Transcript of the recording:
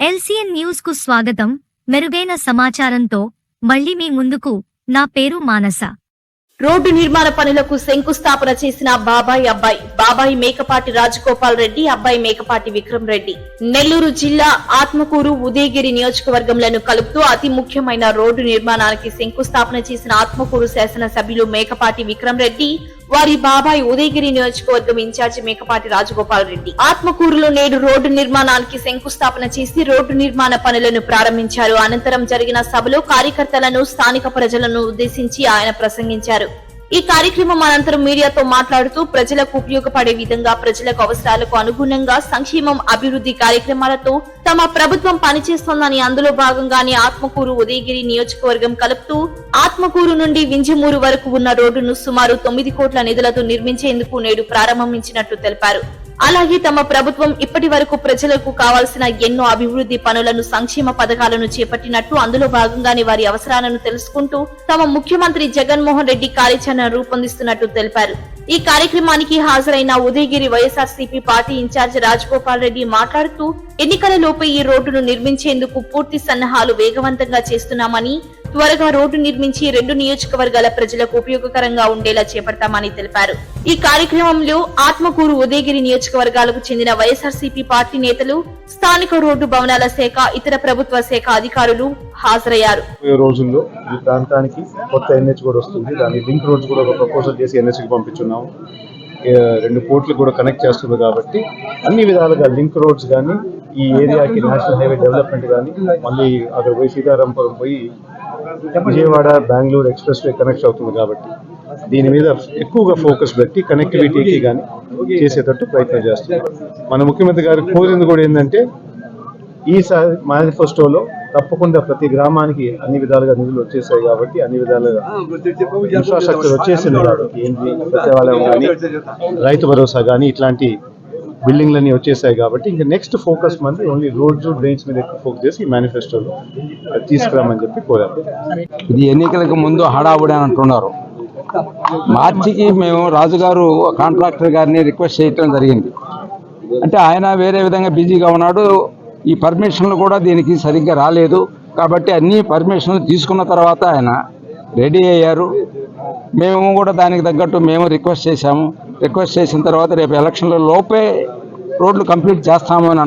LCN news కు స్వాగతం. మెరుగైన సమాచారంతో మళ్ళీ మీ ముందుకు. నా పేరు మానస. రోడ్డు నిర్మాణ పనులకు శంకుస్థాపన చేసిన బాబాయి మేకపాటి రాజగోపాల్ రెడ్డి, అబ్బాయి మేకపాటి విక్రమ్ రెడ్డి. నెల్లూరు జిల్లా ఆత్మకూరు, ఉదయగిరి నియోజకవర్గంలను కలుపుతూ అతి ముఖ్యమైన రోడ్డు నిర్మాణానికి శంకుస్థాపన చేసిన ఆత్మకూరు శాసనసభ్యులు మేకపాటి విక్రమ్ రెడ్డి, వారి బాబాయి ఉదయగిరి నియోజకవర్గం ఇన్ఛార్జి మేకపాటి రాజగోపాల్ రెడ్డి ఆత్మకూరులో నేడు రోడ్డు నిర్మాణానికి శంకుస్థాపన చేసి రోడ్డు నిర్మాణ పనులను ప్రారంభించారు. అనంతరం జరిగిన సభలో కార్యకర్తలను, స్థానిక ప్రజలను ఉద్దేశించి ఆయన ప్రసంగించారు. ఈ కార్యక్రమం అనంతరం మీడియాతో మాట్లాడుతూ ప్రజలకు ఉపయోగపడే విధంగా, ప్రజలకు అవసరాలకు అనుగుణంగా సంక్షేమం, అభివృద్ధి కార్యక్రమాలతో తమ ప్రభుత్వం పనిచేస్తోందని, అందులో భాగంగానే ఆత్మకూరు, ఉదయగిరి నియోజకవర్గం కలుపుతూ ఆత్మకూరు నుండి వింజమూరు వరకు ఉన్న రోడ్డును సుమారు 9 కోట్ల నిధులతో నిర్మించేందుకు నేడు ప్రారంభించినట్లు తెలిపారు. అలాగే తమ ప్రభుత్వం ఇప్పటి వరకు ప్రజలకు కావాల్సిన ఎన్నో అభివృద్ధి పనులను, సంక్షేమ పథకాలను చేపట్టినట్టు, అందులో భాగంగానే వారి అవసరాలను తెలుసుకుంటూ తమ ముఖ్యమంత్రి జగన్మోహన్ రెడ్డి కార్యాచరణ రూపొందిస్తున్నట్టు తెలిపారు. ఈ కార్యక్రమానికి హాజరైన ఉదయగిరి వైఎస్ఆర్సీపీ పార్టీ ఇన్ఛార్జ్ రాజగోపాల్ రెడ్డి మాట్లాడుతూ ఎన్నికల లోపే ఈ రోడ్డును నిర్మించేందుకు పూర్తి సన్నాహాలు వేగవంతంగా చేస్తున్నామని, త్వరగా రోడ్డు నిర్మించి 2 నియోజకవర్గాల ప్రజలకు ఉపయోగకరంగా ఉండేలా చేపడతామని తెలిపారు. ఈ కార్యక్రమంలో ఆత్మకూరు, ఉదయగిరి నియోజకవర్గాలకు చెందిన వైఎస్ఆర్సీపీ పార్టీ నేతలు, స్థానిక రోడ్డు భవనాల శాఖ, ఇతర ప్రభుత్వ శాఖ అధికారులు హాజరయ్యారు. రోజుల్లో ఈ ప్రాంతానికి కొత్త ఎన్హెచ్ కూడా వస్తుంది. దాని లింక్ రోడ్స్ కూడా ఒక ప్రపోజల్ చేసి ఎన్హెచ్ కి పంపించున్నాము. 2 పోర్ట్లు కూడా కనెక్ట్ చేస్తుంది కాబట్టి అన్ని విధాలుగా లింక్ రోడ్స్ కానీ, ఈ ఏరియాకి నేషనల్ హైవే డెవలప్మెంట్ కానీ, మళ్ళీ అక్కడ పోయి సీతారాంపురం పోయి Vijayawada, Bengaluru express way connect అవుతుంది కాబట్టి దీని మీద ఎక్కువగా ఫోకస్ పెట్టి కనెక్టివిటీకి కానీ చేసేటట్టు ప్రయత్నం చేస్తున్నాం. మన ముఖ్యమంత్రి గారు కోరింది కూడా ఏంటంటే, ఈసారి మేనిఫెస్టోలో తప్పకుండా ప్రతి గ్రామానికి అన్ని విధాలుగా నిధులు వచ్చేసాయి కాబట్టి, అన్ని విధాలుగా ఇన్ఫ్రాస్ట్రక్చర్ వచ్చేసింది కాబట్టి, ఏంటి సచివాలయం కానీ, రైతు భరోసా కానీ, ఇట్లాంటి బిల్డింగ్లన్నీ వచ్చేసాయి కాబట్టి ఇంకా నెక్స్ట్ ఫోకస్ మంది ఓన్లీ రోడ్స్, డ్రైన్స్ మీద ఎక్కువ ఫోకస్ చేసి ఈ మేనిఫెస్టోలో తీసుకురామని చెప్పి కోరాము. ఇది ఎన్నికలకు ముందు హడావుడి అని అంటున్నారు. మార్చికి మేము రాజుగారు కాంట్రాక్టర్ గారిని రిక్వెస్ట్ చేయటం జరిగింది. అంటే ఆయన వేరే విధంగా బిజీగా ఉన్నాడు. ఈ పర్మిషన్లు కూడా దీనికి సరిగ్గా రాలేదు కాబట్టి అన్ని పర్మిషన్లు తీసుకున్న తర్వాత ఆయన రెడీ అయ్యారు. మేము కూడా దానికి తగ్గట్టు మేము రిక్వెస్ట్ చేశాము. రిక్వెస్ట్ చేసిన తర్వాత రేపు ఎలక్షన్ల లోపే రోడ్లు కంప్లీట్ చేస్తాము అని